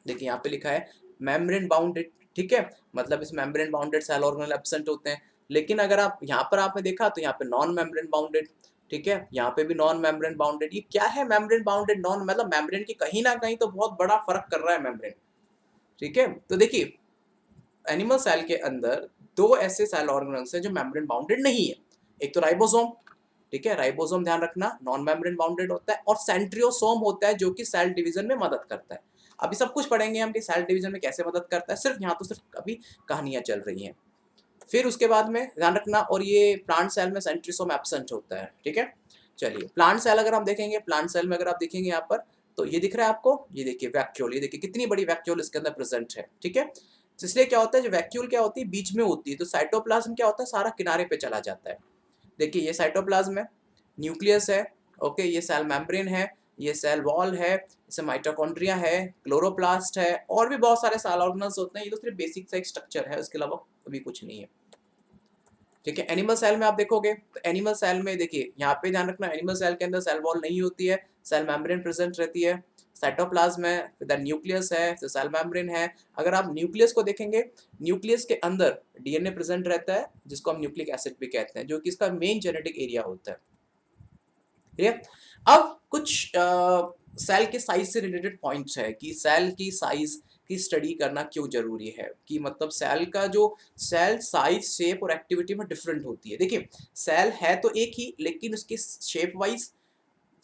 देखिए यहाँ पे लिखा है मेम्ब्रेन बाउंडेड। ठीक है, मतलब इस membrane bounded cell organelle absent होते हैं। लेकिन अगर आप यहाँ पर आपने देखा तो यहाँ पे नॉन मेम्ब्रेन बाउंडेड। ठीक है, यहाँ पे भी नॉन मेम्ब्रेन बाउंडेड। ये क्या है मेम्ब्रेन बाउंडेड नॉन? मतलब मेम्ब्रेन की कहीं ना कहीं तो बहुत बड़ा फर्क कर रहा है मेम्ब्रेन। ठीक है, तो देखिए एनिमल सेल के अंदर दो ऐसे सेल ऑर्गेनल्स हैं जो मेम्ब्रेन बाउंडेड नहीं है। एक तो राइबोसोम, ठीक है, राइबोसोम ध्यान रखना नॉन मेम्ब्रेन बाउंडेड होता है, और सेंट्रियोसोम होता है जो कि सेल डिवीजन में मदद करता है। अभी सब कुछ पढ़ेंगे हम कि सेल डिवीजन में कैसे मदद करता है, सिर्फ यहाँ तो सिर्फ अभी कहानियां चल रही हैं। फिर उसके बाद में ध्यान रखना, और ये प्लांट सेल में सेंट्रियोसोम एब्सेंट होता है। ठीक है, चलिए प्लांट सेल अगर हम देखेंगे, प्लांट सेल में अगर आप देखेंगे यहाँ पर, तो ये दिख रहा है आपको, ये देखिए वैक्यूल, ये देखिए कितनी बड़ी वैक्यूल इसके अंदर प्रेजेंट है। ठीक है, तो इसलिए क्या होता है, जो वैक्यूल क्या होती है बीच में होती है, तो साइटोप्लाज्म क्या होता है सारा किनारे पे चला जाता है। देखिए ये साइटोप्लाज्म है, न्यूक्लियस है, ओके, ये सेल मेम्ब्रेन है, ये सेल वॉल है, इसे माइटोकॉन्ड्रिया है, क्लोरोप्लास्ट है, और भी बहुत सारे सेल ऑर्गेनल्स होते हैं। ये तो सिर्फ बेसिक सा एक स्ट्रक्चर है, उसके अलावा अभी कुछ नहीं है। ठीक है, एनिमल सेल में आप देखोगे तो एनिमल सेल में देखिए यहाँ पे ध्यान रखना, एनिमल सेल के अंदर सेल वॉल नहीं होती है, सेल मेम्ब्रेन प्रेजेंट रहती है, साइटोप्लाज्म है, फिर न्यूक्लियस है, फिर सेल मेम्ब्रेन है। अगर आप न्यूक्लियस को देखेंगे, न्यूक्लियस के अंदर डीएनए प्रेजेंट रहता है, जिसको हम न्यूक्लिक एसिड भी कहते हैं, जो कि इसका मेन जेनेटिक एरिया होता है। ठीक है, अब कुछ सेल के साइज से रिलेटेड पॉइंट्स है कि सेल की साइज की स्टडी करना क्यों जरूरी है, कि मतलब सेल का जो सेल साइज, शेप और एक्टिविटी में डिफरेंट होती है। देखिए सेल है तो एक ही, लेकिन उसकी शेप वाइज,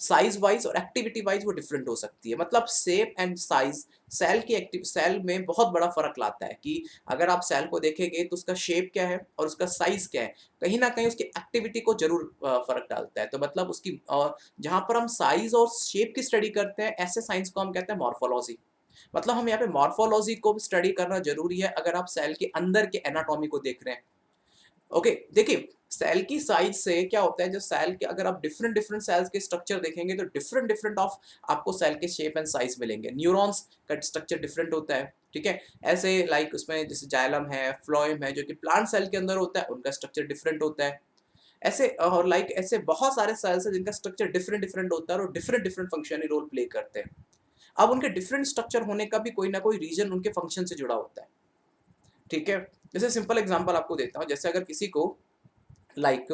साइज वाइज और एक्टिविटी वाइज वो डिफरेंट हो सकती है। मतलब शेप एंड साइज सेल की एक्टिव सेल में बहुत बड़ा फर्क लाता है, कि अगर आप सेल को देखेंगे तो उसका शेप क्या है और उसका साइज क्या है, कहीं ना कहीं उसकी एक्टिविटी को जरूर फर्क डालता है। तो मतलब उसकी जहां पर हम साइज और शेप की स्टडी करते हैं, ऐसे साइंस को हम कहते हैं मॉर्फोलॉजी। मतलब हम यहाँ पे मॉर्फोलॉजी को भी स्टडी करना जरूरी है अगर आप सेल के अंदर के एनाटॉमी को देख रहे हैं। ओके, देखिए सेल की साइज से क्या होता है, जो सेल के अगर आप डिफरेंट डिफरेंट सेल्स के स्ट्रक्चर देखेंगे तो डिफरेंट डिफरेंट ऑफ आपको सेल के शेप एंड साइज मिलेंगे। न्यूरॉन्स का स्ट्रक्चर डिफरेंट होता है। ठीक है, ऐसे लाइक उसमें जैसे जाइलम है, फ्लोएम है, जो कि प्लांट सेल के अंदर होता है, उनका स्ट्रक्चर डिफरेंट होता है। ऐसे और लाइक ऐसे बहुत सारे सेल्स हैं जिनका स्ट्रक्चर डिफरेंट डिफरेंट होता है और different different functional role play करते हैं। अब उनके डिफरेंट स्ट्रक्चर होने का भी कोई ना कोई रीजन उनके फंक्शन से जुड़ा होता है। ठीक है, जैसे सिंपल एग्जांपल आपको देता हूँ, जैसे अगर किसी को like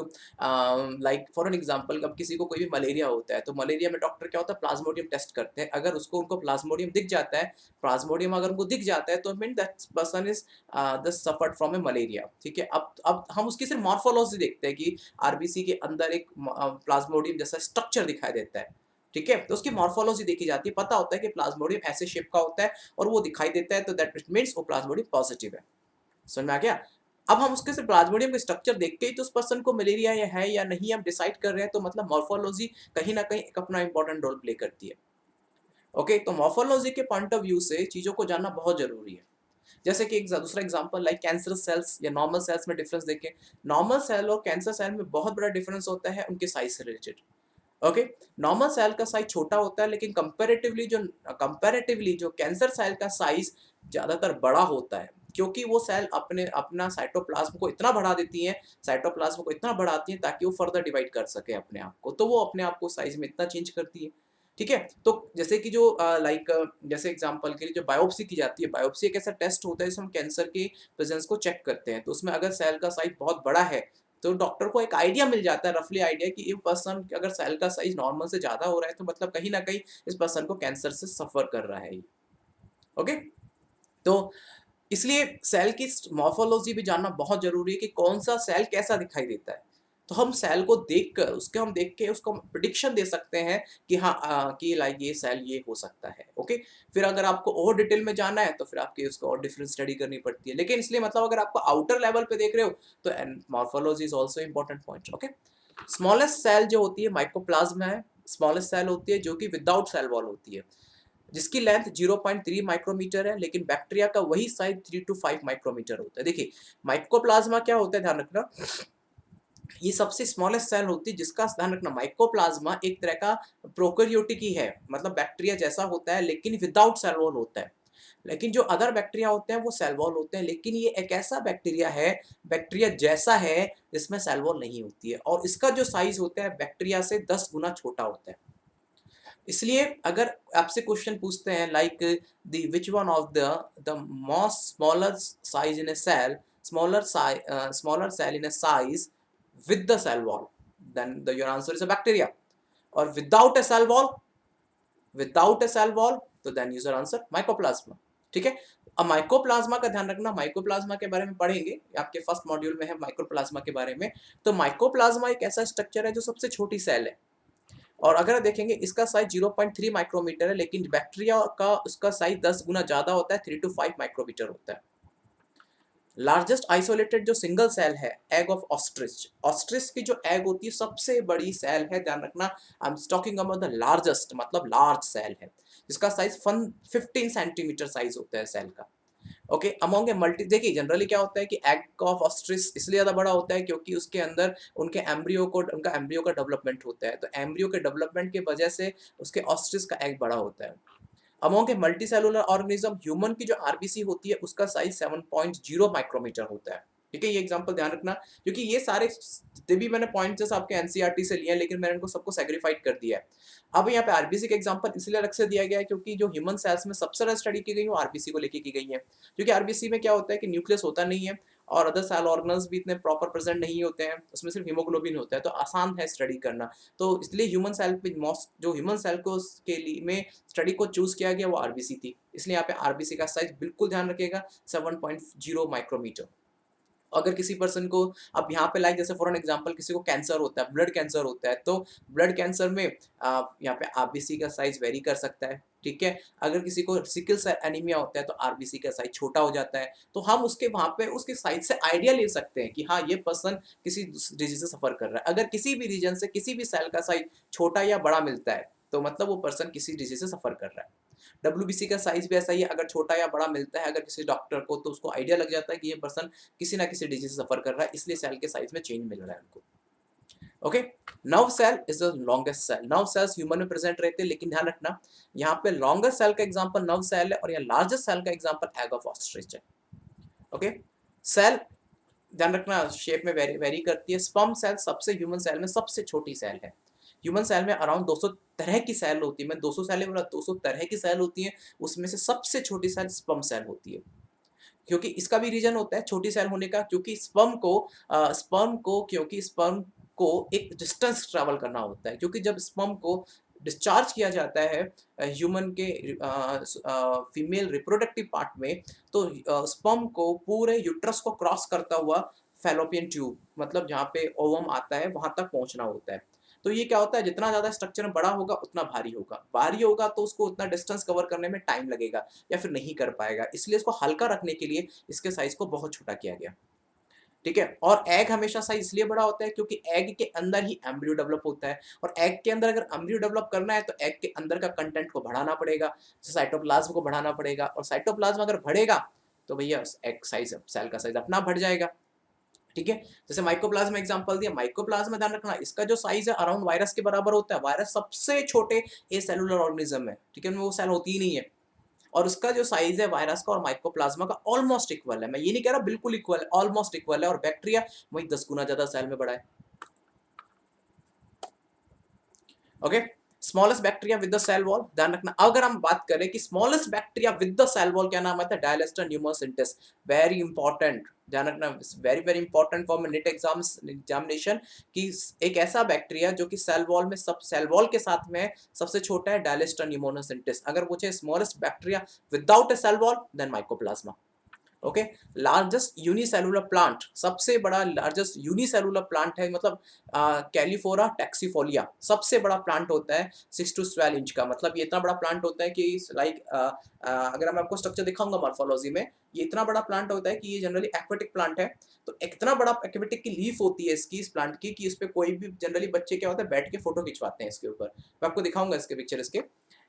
like for an example, अब किसी को कोई भी मलेरिया होता है, तो मलेरिया में डॉक्टर क्या होता है, प्लाज्मोडियम टेस्ट करते हैं। अगर उसको उनको प्लाज्मोडियम दिख जाता है, प्लाज्मोडियम अगर उनको दिख जाता है, तो mean that person is the suffered from A malaria. ठीक है, अब हम उसकी सिर्फ मॉर्फोलॉजी देखते हैं कि आरबीसी के अंदर एक प्लाज्मोडियम जैसा स्ट्रक्चर दिखाई देता है। ठीक है, तो उसकी मॉर्फोलॉजी देखी जाती है, पता होता है कि प्लाज्मोडियम ऐसे शेप का होता है और वो दिखाई देता है, तो दैट मीन्स वो प्लाज्मोडियम पॉजिटिव है। समझ में आ गया? अब हम उसके सिर्फ प्लाज्मोडियम का स्ट्रक्चर देख के ही तो उस पर्सन को मलेरिया है या नहीं हम डिसाइड कर रहे हैं, तो मतलब मॉर्फोलॉजी कहीं ना कहीं एक अपना इंपॉर्टेंट रोल प्ले करती है। ओके, तो मॉर्फोलॉजी के पॉइंट ऑफ व्यू से चीजों को जानना बहुत जरूरी है। जैसे कि एक दूसरा एग्जांपल लाइक कैंसर सेल्स या नॉर्मल सेल्स में डिफरेंस देखें। नॉर्मल सेल और कैंसर सेल में बहुत बड़ा डिफरेंस होता है उनके साइज से रिलेटेड। ओके, नॉर्मल सेल का साइज छोटा होता है, लेकिन कंपैरेटिवली जो कैंसर सेल का साइज ज़्यादातर बड़ा होता है, क्योंकि वो सेल अपना साइटोप्लाज्म को इतना बढ़ा देती हैं, साइटोप्लाज्म को इतना बढ़ाती हैं ताकि वो फर्दर डिवाइड कर सके अपने आप को, तो वो अपने आप को साइज में इतना चेंज करती है। ठीक है? तो जैसे कि जो जैसे एग्ज़ाम्पल के लिए जो बायोप्सी की जाती है, बायोप्सी एक ऐसा टेस्ट होता है जिसमें हम कैंसर की प्रेज़ेंस को चेक करते हैं, तो उसमें अगर सेल का साइज बहुत बड़ा है, तो डॉक्टर को एक आइडिया मिल जाता है, रफली आइडिया कि ये पर्सन अगर सेल का साइज नॉर्मल से ज़्यादा हो रहा है, तो मतलब कहीं न कहीं इस पर्सन को कैंसर से सफ़र कर रहा है ये। ओके? तो इसलिए सेल की मॉर्फोलॉजी भी जानना बहुत ज़रूरी है कि कौन-सा सेल कैसा दिखाई देता है। तो हम सेल को देखकर हम देख के उसको प्रेडिक्शन दे सकते हैं कि हाँ कि लाइक ये सेल ये हो सकता है, ओके? फिर अगर आपको और डिटेल में जानना है तो फिर आपकी उसको और डिफरेंट स्टडी करनी पड़ती है। लेकिन इसलिए मतलब अगर आपको आउटर लेवल पे देख रहे हो तो morphology is also important point, okay? Smallest cell जो होती है माइकोप्लाज्मा है, स्मॉलेस्ट सेल होती है जो कि विदाउट सेल वॉल होती है। जिसकी लेंथ 0.3 माइक्रोमीटर है, लेकिन बैक्टीरिया का वही साइज 3 टू 5 माइक्रोमीटर होता है। देखिए, माइकोप्लाज्मा क्या होता है, ध्यान रखना, ये सबसे स्मॉलेस्ट सेल होती है, जिसका ध्यान रखना, माइकोप्लाज्मा एक तरह का प्रोकैरियोटिक ही है, मतलब बैक्टीरिया जैसा होता है लेकिन विदाउट सेल वॉल होता है। लेकिन जो अदर बैक्टीरिया होते हैं वो सेल वॉल होते हैं, लेकिन ये एक ऐसा बैक्टीरिया है, बैक्टीरिया जैसा है जिसमें सेल वॉल नहीं होती है, और इसका जो साइज होता है बैक्टीरिया से 10 गुना छोटा होता है। इसलिए अगर आपसे क्वेश्चन पूछते हैं like the which one of the most smaller size in a cell, smaller cell in a size with the cell wall, then your answer is a bacteria. और without a cell wall, तो then is your answer mycoplasma. ठीक है? अब mycoplasma का ध्यान रखना, mycoplasma के बारे में पढ़ेंगे, आपके फर्स्ट मॉड्यूल में है माइक्रोप्लाज्मा के बारे में। तो माइकोप्लाज्मा एक ऐसा स्ट्रक्चर है जो सबसे छोटी सेल है, और अगर देखेंगे इसका साइज 0.3 माइक्रोमीटर है, लेकिन बैक्टीरिया का उसका साइज 10 गुना ज्यादा होता है, 3 टू 5 माइक्रोमीटर होता है। लार्जेस्ट आइसोलेटेड जो सिंगल सेल है, एग ऑफ ऑस्ट्रिच, ऑस्ट्रिच की जो एग होती है सबसे बड़ी सेल है, ध्यान रखना, I am talking about the largest, मतलब लार्ज सेल है, जिसका साइज 15 सेंटीमीटर साइज होता है सेल का। ओके, अमोंग ए मल्टी, देखिए जनरली क्या होता है कि एग ऑफ ऑस्ट्रिच इसलिए ज़्यादा बड़ा होता है क्योंकि उसके अंदर उनका एम्ब्रियो का डेवलपमेंट होता है, तो एम्ब्रियो के डेवलपमेंट की वजह से उसके ऑस्ट्रिच का एग बड़ा होता है। अमोंग ए मल्टीसेलुलर ऑर्गेनिज्म, ह्यूमन की जो आरबीसी होती है उसका साइज 7.0 माइक्रोमीटर होता है। ठीक है, ये एग्जांपल ध्यान रखना, क्योंकि ये सारे जितने भी मैंने पॉइंट्स जैसे आपके एनसीईआरटी से लिए हैं, लेकिन मैंने इनको सबको सेग्रीफाइड कर दिया है। अब यहाँ पे आरबीसी का एग्जांपल इसलिए अलग से दिया गया है क्योंकि जो ह्यूमन सेल्स में सबसे ज़्यादा स्टडी की गई है वो आरबीसी को लेके की गई है, क्योंकि आरबीसी में क्या होता है कि न्यूक्लियस होता नहीं है और अदर सेल ऑर्गेनल्स भी इतने प्रॉपर प्रेजेंट नहीं होते हैं, उसमें सिर्फ हीमोग्लोबिन होता है, तो आसान है स्टडी करना। तो इसलिए ह्यूमन सेल पे मोस्ट जो ह्यूमन सेल को के लिए में स्टडी को चूज किया गया वो आरबीसी थी, इसलिए यहाँ पे आरबीसी का साइज बिल्कुल ध्यान रखिएगा 7.0 माइक्रोमीटर। अगर किसी पर्सन को, अब यहाँ पे लाइक जैसे फॉर एन एग्जांपल किसी को कैंसर होता है, ब्लड कैंसर होता है, तो ब्लड कैंसर में यहाँ पे आरबीसी का साइज वेरी कर सकता है। ठीक है, अगर किसी को सिकल सेल एनीमिया होता है तो आरबीसी का साइज छोटा हो जाता है, तो हम उसके वहाँ पे उसके साइज से आइडिया ले सकते हैं कि हाँ ये पर्सन किसी डिजीज से सफर कर रहा है। अगर किसी भी रीजन से किसी भी सेल का साइज छोटा या बड़ा मिलता है तो मतलब वो पर्सन किसी डिजीज से सफर कर रहा है। डब्ल्यूबीसी का साइज भी ऐसा ही है, अगर छोटा या बड़ा मिलता है अगर किसी डॉक्टर को तो उसको आइडिया लग जाता है कि ये पर्सन किसी ना किसी डिजीज से सफर कर रहा है, इसलिए सेल के साइज में चेंज मिल रहा है उनको। Okay, nerve cell is the longest cell, nerve cells human में प्रेजेंट रहते हैं, लेकिन ध्यान रखना यहाँ पे लॉन्गेस्ट सेल का एग्जांपल नर्व सेल है और यहाँ लार्जेस्ट सेल का एग्जांपल एग ऑफ ऑस्ट्रिच है। ओके, सेल ध्यान रखना शेप में वेरी करती है। स्पर्म सेल सबसे ह्यूमन सेल में सबसे छोटी सेल है। ह्यूमन सेल में अराउंड 200 तरह की सेल होती है, मैं 200 सेल बोला, 200 तरह की सेल होती है, उसमें से सबसे छोटी सेल स्पर्म सेल होती है। क्योंकि इसका भी रीजन होता है छोटी सेल होने का, क्योंकि स्पर्म को एक डिस्टेंस ट्रैवल करना होता है, क्योंकि जब स्पर्म को डिस्चार्ज किया जाता है ह्यूमन के फीमेल रिप्रोडक्टिव पार्ट में, तो स्पर्म को पूरे यूट्रस को क्रॉस करता हुआ फैलोपियन ट्यूब, मतलब जहाँ पे ओवम आता है वहां तक पहुंचना होता है। तो ये क्या होता है, जितना ज़्यादा स्ट्रक्चर बड़ा होगा उतना भारी होगा तो उसको उतना डिस्टेंस कवर करने में टाइम लगेगा या फिर नहीं कर पाएगा, इसलिए इसको हल्का रखने के लिए इसके साइज को बहुत छोटा किया गया। ठीक है, और एग हमेशा साइज इसलिए बड़ा होता है क्योंकि एग के अंदर ही एम्ब्रियो डेवलप होता है, और एग के अंदर अगर एम्ब्रियो डेवलप करना है तो एग के अंदर का कंटेंट को बढ़ाना पड़ेगा, जैसे साइटोप्लाज्म को बढ़ाना पड़ेगा, और साइटोप्लाज्म अगर बढ़ेगा तो भैया एग साइज सेल का साइज अपना बढ़ जाएगा। ठीक है। जैसे माइकोप्लाज्मा एग्जांपल दिया, माइकोप्लाज्मा ध्यान रखना इसका जो साइज है अराउंड वायरस के बराबर होता है। वायरस सबसे छोटे एसेलुलर ऑर्गेनिज्म है, ठीक है, उनमें वो सेल होती ही नहीं है, और उसका जो साइज है वायरस का और माइकोप्लाज्मा का ऑलमोस्ट इक्वल है। मैं ये नहीं कह रहा बिल्कुल इक्वल है, ऑलमोस्ट इक्वल है। और बैक्टीरिया वही 10 गुना ज्यादा सेल में बड़ा है। Okay, smallest bacteria with the cell wall ध्यान रखना। अगर हम बात करें कि smallest bacteria with the cell wall क्या नाम आता है, डायलिस्टर न्यूमोसिंटेस। वेरी इंपॉर्टेंट, ध्यान रखना, very very important for net examination कि एक ऐसा बैक्टीरिया जो कि सेल वॉल में सब सेल वॉल के साथ में सबसे छोटा है, डायलिस्टर न्यूमोसिंटेस। अगर पूछे smallest bacteria without a cell wall, then mycoplasma. Okay, largest unicellular plant, सबसे बड़ा लार्जेस्ट यूनिसेलुलर प्लांट है, मतलब कैलिफोरा टैक्सीफोलिया सबसे बड़ा प्लांट होता है 6 to 12 इंच का। मतलब ये इतना बड़ा प्लांट होता है कि लाइक अगर मैं आपको स्ट्रक्चर दिखाऊंगा मॉर्फोलॉजी में, ये इतना बड़ा प्लांट होता है कि ये जनरली एक्वेटिक प्लांट है। तो इतना बड़ा एक्वेटिक की लीफ होती है इसकी, इस प्लांट की, कि इस पे कोई भी जनरली बच्चे क्या होता है बैठ के फोटो खिंचवाते हैं इसके ऊपर। मैं आपको दिखाऊंगा इसके पिक्चर इसके।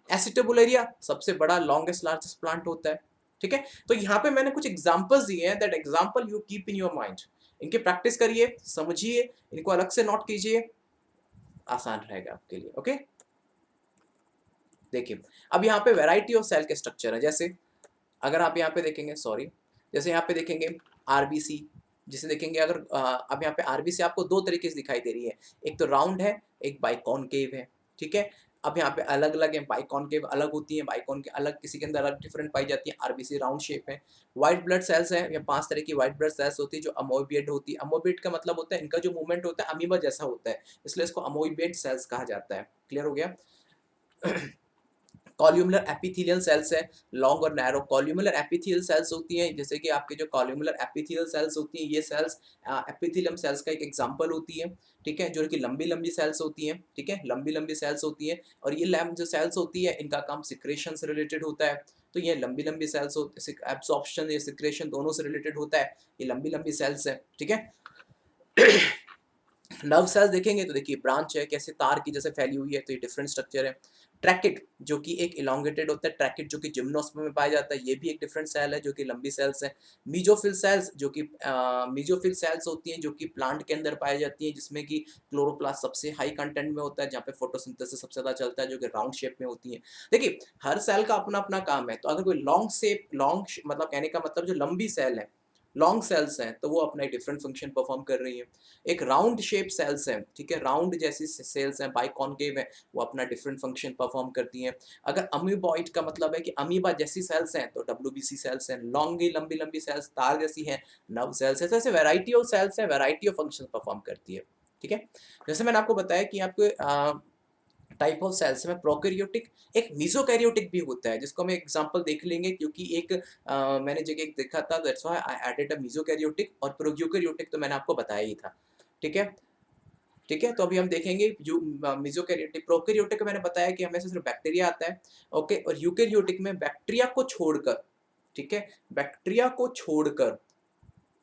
एसिटोबुलेरिया सबसे बड़ा लॉन्गेस्ट लार्जेस्ट प्लांट होता है, ठीक है। तो यहाँ पे मैंने कुछ एग्जांपल्स दिए हैं, that example you keep in your mind. इनकी प्रैक्टिस करिए, समझिए, इनको अलग से नोट कीजिए, आसान रहेगा आपके लिए। ओके, देखिए अब यहाँ पे वैरायटी ऑफ सेल के स्ट्रक्चर है। जैसे अगर आप यहाँ पे देखेंगे, सॉरी, जैसे यहाँ पे देखेंगे आरबीसी, जिसे देखेंगे अगर अब यहाँ पे आरबीसी आपको दो तरीके से दिखाई दे रही है, एक तो राउंड है, एक बाइकॉनकेव है, ठीक है। अब यहाँ पे अलग अलग है, बाइकॉनकेव अलग होती है, बाइकॉन के अलग, किसी के अंदर अलग डिफरेंट पाई जाती है, आरबीसी राउंड शेप है। व्हाइट ब्लड सेल्स है, ये 5 तरह की व्हाइट ब्लड सेल्स होती है जो अमोइबियड होती है। अमोइबियड का मतलब होता है इनका जो मूवमेंट होता है अमीबा जैसा होता है, इसलिए इसको अमोइबियड सेल्स कहा जाता है। क्लियर हो गया। कॉल्यूमुलर एपिथेलियल सेल्स है, लॉन्ग और नैरो। कॉल्यूमुलर एपिथेलियल सेल्स होती हैं, जैसे कि आपके जो कॉल्यूमुलर एपिथेलियल सेल्स होती हैं, ये सेल्स एपिथेलियम सेल्स का एक एग्जांपल होती है, ठीक है, जो कि लंबी लंबी सेल्स होती हैं, ठीक है, लंबी लंबी सेल्स होती हैं। और ये लैम्प जो सेल्स होती है इनका काम सिक्रेशन से रिलेटेड होता है। तो ये लंबी लंबी सेल्स होती है, एब्जॉर्प्शन या सिक्रेशन दोनों से रिलेटेड होता है, ये लंबी लंबी सेल्स है, ठीक है। नर्व सेल्स देखेंगे तो देखिए ब्रांच है, कैसे तार की जैसे फैली हुई है, तो ये डिफरेंट स्ट्रक्चर है। ट्रैकिड जो कि एक इलोंगेटेड होता है, ट्रैकिड जो कि जिम्नोस्पर्म में पाया जाता है, ये भी एक डिफरेंट सेल है जो कि लंबी सेल्स है। मीजोफिल सेल्स जो कि मीजोफिल सेल्स होती हैं जो कि प्लांट के अंदर पाई जाती हैं, जिसमें कि क्लोरोप्लास्ट सबसे हाई कंटेंट में होता है, जहाँ पे फोटोसिंथेसिस सबसे ज़्यादा चलता है, जो कि राउंड शेप में होती है। देखिए हर सेल का अपना अपना काम है, तो अगर कोई लॉन्ग शेप, लॉन्ग मतलब कहने का मतलब जो लंबी सेल है, लॉन्ग सेल्स हैं, तो वो अपना एक डिफरेंट फंक्शन परफॉर्म कर रही हैं। एक राउंड शेप सेल्स हैं, ठीक है, राउंड जैसी सेल्स हैं, बाइकॉनकेव है, वो अपना डिफरेंट फंक्शन परफॉर्म करती हैं। अगर अमीबॉइड का मतलब है कि अमीबा जैसी सेल्स हैं, तो डब्ल्यूबीसी सेल्स हैं, लॉन्गी लंबी लंबी सेल्स तार जैसी हैं, नर्व सेल्स है। तो ऐसे वैरायटी ऑफ सेल्स है, वैरायटी ऑफ फंक्शन परफॉर्म करती है, ठीक है। जैसे मैंने आपको बताया कि आपको टाइप ऑफ सेल्स में प्रोकैरियोटिक, एक मीसोकैरियोटिक भी होता है, जिसको हम एग्जांपल देख लेंगे, क्योंकि एक मैंने जगह एक देखा था, that's why I added a mesokaryotic, और प्रोकैरियोटिक तो मैंने आपको बताया ही था, ठीक है। ठीक है, तो अभी हम देखेंगे मीसोकैरियोटिक। प्रोकैरियोटिक मैंने बताया कि हमें से सिर्फ बैक्टीरिया आता है, ओके, और यूकैरियोटिक में बैक्टीरिया को छोड़कर, ठीक है, बैक्टीरिया को छोड़कर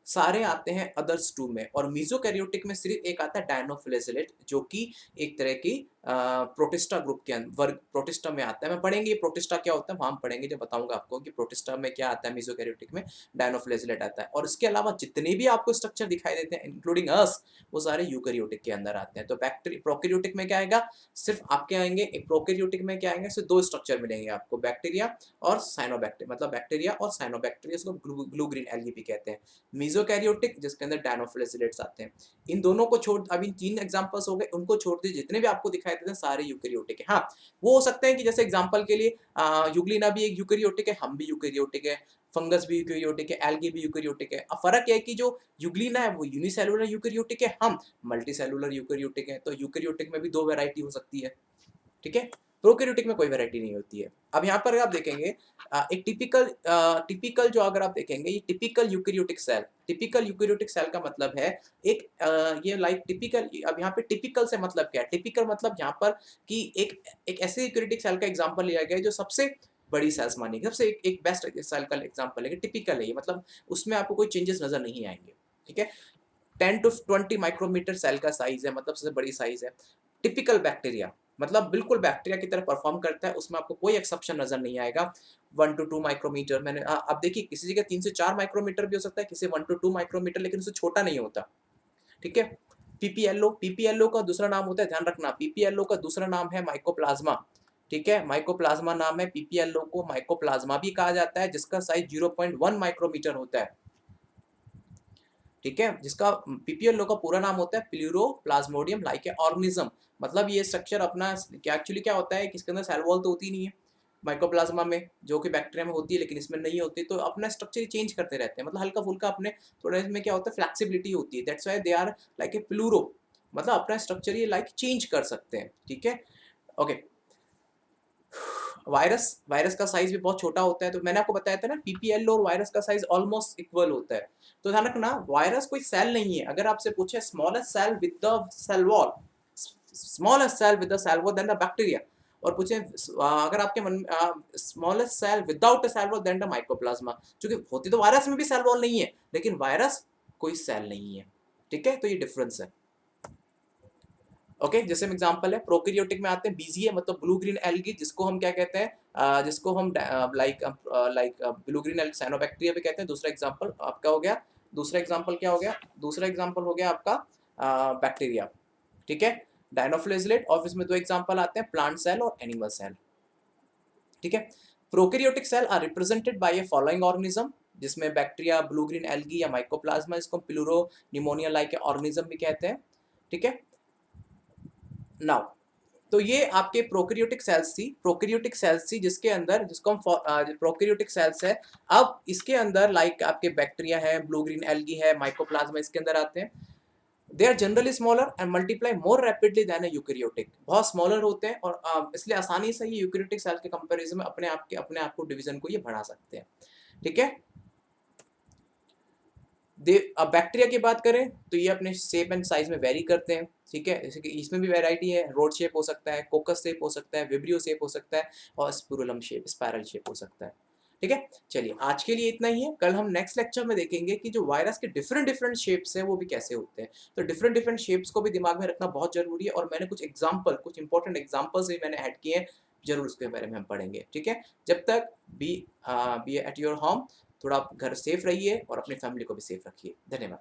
सारे आते हैं अदर्स टू में। और मीसोकैरियोटिक में सिर्फ एक आता है डायनोफ्लेजेलेट, जो कि एक तरह की प्रोटिस्टा ग्रुप के वर्ग प्रोटिस्टा में आता है। मैं पढ़ेंगे प्रोटिस्टा क्या होता है, वहां पढ़ेंगे जब बताऊंगा आपको कि प्रोटिस्टा में क्या आता है, मीसोकैरियोटिक में डायनोफ्लेजेलेट आता है। और इसके अलावा जितने भी आपको स्ट्रक्चर दिखाई देते हैं इंक्लूडिंग अस, वो सारे यूकैरियोटिक के अंदर आते हैं। तो बैक्टीरिया प्रोकैरियोटिक में क्या आएगा, सिर्फ आपके आएंगे, एक प्रोकैरियोटिक में क्या आएंगे, सिर्फ दो स्ट्रक्चर मिलेंगे आपको, बैक्टीरिया और साइनोबैक्टीरिया, मतलब बैक्टीरिया और साइनोबैक्टीरिया, इसको ब्लू ग्रीन एलगी कहते हैं। मीसोकैरियोटिक जिसके अंदर डायनोफ्लेजेलेट्स आते हैं। इन दोनों को छोड़, अभी 3 एग्जांपल्स हो गए, उनको छोड़ दीजिए, जितने भी आपको दिखाई देते हैं सारे यूकैरियोटिक है। हाँ, वो हो सकते हैं कि जैसे एग्जांपल के लिए यूग्लिना भी एक यूकैरियोटिक है, हम भी यूकैरियोटिक है, फंगस भी यूकैरियोटिक है, एल्गी भी यूकैरियोटिक है। अब फर्क है कि जो यूग्लिना है वो यूनिसेलुलर यूकैरियोटिक है, हम मल्टीसेलुलर यूकैरियोटिक है। तो यूकैरियोटिक में भी 2 वैरायटी हो सकती है, ठीक है। प्रोकैरियोटिक में कोई वैरायटी नहीं होती है। अब यहाँ पर आप देखेंगे एक टिपिकल जो अगर आप देखेंगे, ये typical eukaryotic cell, typical eukaryotic cell का मतलब है एक ये लाइक टिपिकल। अब यहाँ पे टिपिकल से मतलब क्या है, टिपिकल मतलब यहाँ पर कि एक ऐसे यूकैरियोटिक सेल का एग्जांपल लिया गया है जो सबसे बड़ी सेल्स मानी गई, सबसे एक बेस्ट सेल का एग्जांपल है, टिपिकल है ये, मतलब उसमें आपको कोई चेंजेस नजर नहीं आएंगे, ठीक है। 10 to 20 माइक्रोमीटर सेल का साइज है, मतलब सबसे बड़ी साइज है। टिपिकल बैक्टीरिया मतलब बिल्कुल बैक्टीरिया की तरह परफॉर्म करता है, उसमें आपको कोई एक्सेप्शन नजर नहीं आएगा। 1 टू 2 माइक्रोमीटर, मैंने अब देखिए किसी जगह 3 से 4 माइक्रोमीटर भी हो सकता है, किसी 1 टू 2 माइक्रोमीटर, लेकिन उससे छोटा नहीं होता। ठीक है। पीपीएलओ, पीपीएलओ का दूसरा नाम होता है, ध्यान रखना, पीपीएलओ का दूसरा नाम है माइकोप्लाज्मा। ठीक है, माइकोप्लाज्मा नाम है, पीपीएलओ को माइकोप्लाज्मा भी कहा जाता है, जिसका साइज 0.1 माइक्रोमीटर होता है। ठीक है, जिसका पीपीएलओ का पूरा नाम होता है प्लूरोप्लाज्मोडियम लाइक ए ऑर्गेनिज्म। मतलब ये स्ट्रक्चर अपना क्या एक्चुअली क्या होता है कि इसके अंदर सेल वॉल तो होती नहीं है माइकोप्लाज्मा में, जो कि बैक्टीरिया में होती है, लेकिन इसमें नहीं होती, तो अपना स्ट्रक्चर चेंज करते रहते हैं। मतलब हल्का फुल्का अपने थोड़ा इसमें क्या होता है, फ्लेक्सिबिलिटी होती है, that's why they are like a pleuro, मतलब अपना स्ट्रक्चर ये लाइक चेंज कर सकते हैं। ठीक है, ओके। वायरस, वायरस का साइज भी बहुत छोटा होता है, तो मैंने आपको बताया था ना पीपीएल और वायरस का साइज ऑलमोस्ट इक्वल होता है। तो ध्यान रखना, वायरस कोई सेल नहीं है। अगर आपसे पूछे smallest cell with the cell wall, smallest cell with the cell wall then the bacteria, और पूछे अगर आपके मन smallest cell without a cell wall then the mycoplasma, क्योंकि होती तो वायरस में भी सेल वॉल नहीं है, लेकिन वायरस कोई सेल नहीं है। ठीक है, तो ये डिफरेंस है। ओके, जैसे हम एग्जांपल है प्रोकैरियोटिक में आते हैं, बीजीए मतलब ब्लू ग्रीन एल्गी, जिसको हम क्या कहते हैं, जिसको हम like blue green algae cyanobacteria भी कहते हैं। दूसरा एग्जांपल आपका हो गया, दूसरा एग्जांपल क्या हो गया, दूसरा एग्जांपल हो गया आपका बैक्टीरिया। ठीक है, डायनोफ्लेजलेट, और इसमें दो एग्जांपल आते हैं, प्लांट सेल और एनिमल सेल। ठीक है, prokaryotic cell are represented by a following organism, जिसमें बैक्टीरिया, ब्लू ग्रीन एल्गी या माइकोप्लाज्मा, इसको प्लूरो निमोनिया लाइक ऑर्गेनिज्म भी कहते हैं। ठीक है, नाउ तो ये आपके प्रोकैरियोटिक सेल्स थी, प्रोकैरियोटिक सेल्स थी जिसके अंदर, जिसको हम प्रोकैरियोटिक सेल्स है। अब इसके अंदर लाइक आपके बैक्टीरिया है, ब्लू ग्रीन एल्गी है, माइकोप्लाज्मा इसके अंदर आते हैं। They are generally smaller and multiply more rapidly than a eukaryotic, बहुत स्मॉलर होते हैं और इसलिए आसानी से ये यूकैरियोटिक सेल के कंपैरिजन में अपने आप को डिवीजन को ये बढ़ा सकते हैं। ठीक है, अब बैक्टीरिया की बात करें तो ये अपने शेप एंड साइज में वेरी करते हैं। ठीक है, जैसे कि इसमें भी वैरायटी है, रोड शेप हो सकता है, कोकस शेप हो सकता है, विब्रियो शेप हो सकता है, और स्पुरुलम शेप, स्पाइरल शेप हो सकता है। ठीक है, चलिए आज के लिए इतना ही है। कल हम नेक्स्ट लेक्चर में देखेंगे कि जो वायरस के डिफरेंट डिफरेंट शेप्स हैं वो भी कैसे होते हैं। तो डिफरेंट डिफरेंट शेप्स को भी दिमाग में रखना बहुत जरूरी है, और मैंने कुछ एग्जाम्पल, कुछ इंपॉर्टेंट एग्जाम्पल्स भी मैंने ऐड किए हैं, जरूर उसके बारे में हम पढ़ेंगे। ठीक है, जब तक बी एट योर होम, थोड़ा आप घर सेफ रहिए और अपनी फैमिली को भी सेफ रखिए। धन्यवाद।